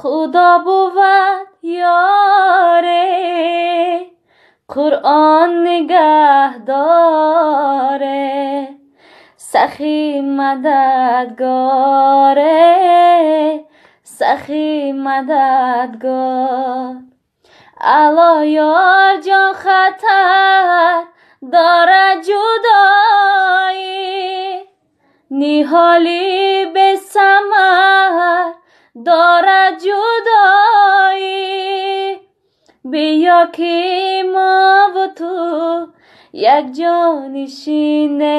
خدا بود یاره، قرآن نگه داره، سخی مددگاره، سخی مددگار. الا یار جان خطر داره جدایی، نیحالی به ثمر داره جدایی. بیا که ما و تو یک جانشینه،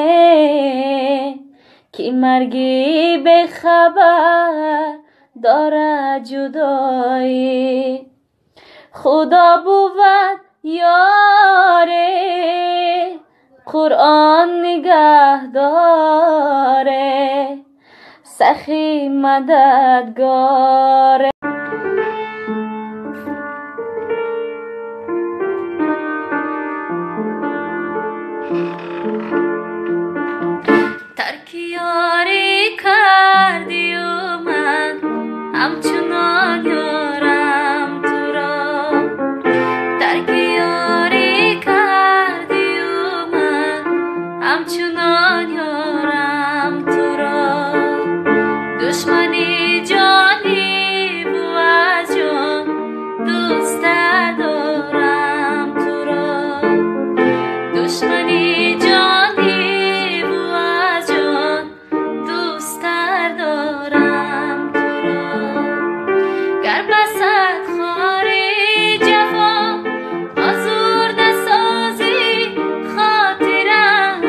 که مرگی به خبر داره جدایی. خدا بود یاره، قرآن نگه داره، سخی مددگاره. ترک یاری کردی و من همچنان یارم تو را. ترک یاری کردی و من همچنان یارم تو را. دشمنی جانی بو از جان دوست دارم تو را. دشمنی جانی بو از جان دوست دارم تو را. گر بسد خاری جفا آزرده سازی خاطرم،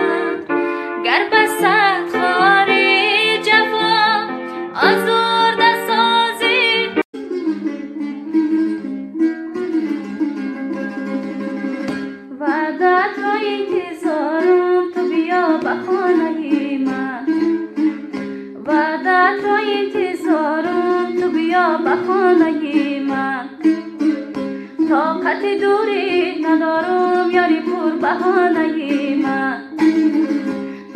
گر بسد خاری جفا آزرده سازی. وعدت را انتظارم تو بیا به خانه من. وعدت را انتظارم تو بیا به خانه من. طاقت دوری ندارم یاری پر بهانه من.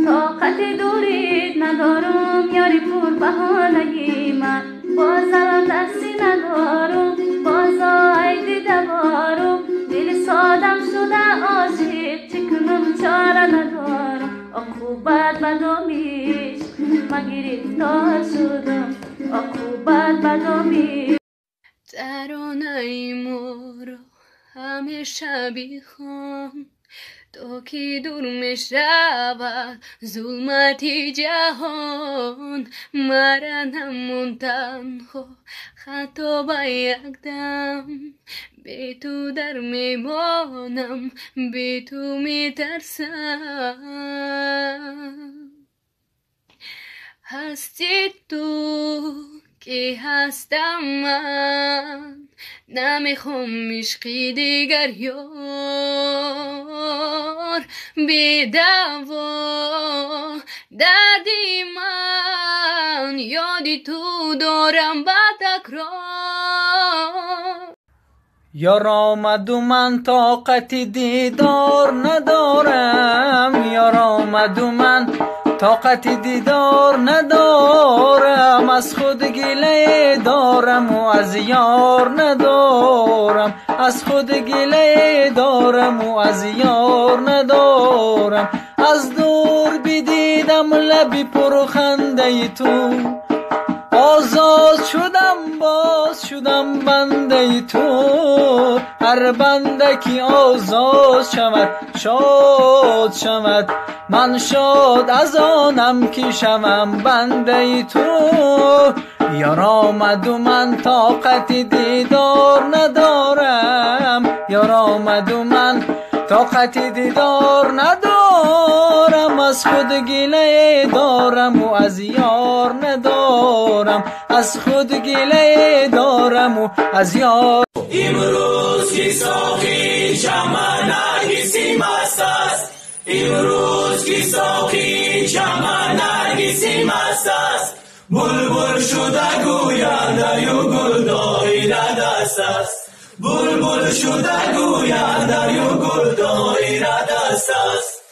طاقت دوری ندارم یاری پر بهانه من. بازم دستی ندارم بازا عیدی دوارم. دل سادم شده عاشق چکنم چاره ندارم. عقوبت بدامیش من گرفتار شدم. عقوبت بدامیش. ترانه ما رو همیشه بیخوام تا که دور می شود ظلمت جهان. مرا نمون تنها خطا به یک دم، به تو در میمانم به تو میترسم. هستی تو که هستم من، نمیخوام عشقی دیگر یار. بی دوا دردی من یادی تو دارم با تکرار. یار آمد و من طاقت دیدار ندارم. یار آمد و من طاقت دیدار ندارم. از خود گله دارم و از یار ندارم. از خود گله دارم و از یار ندارم. از دور بدیدم لبی پرخنده تو، آزاد شدم باز شدم بنده تو. هر بنده که آزاد شود شاد شود. من شاد از آنم که شوم بنده تو. یار آمد و من طاقت دیدار ندارم. یار آمد و من طاقت دیدار ندارم. از خود گله دارم و از یار ندارم. از خود گله دارم و از یار. امروز که ساقی جمع نرگسی مست است. امروز که ساقی جمع نرگسی مست است. بلبل شده گوینده و گل دایره دست است. بلبل شده گوینده و گل دایره دست است.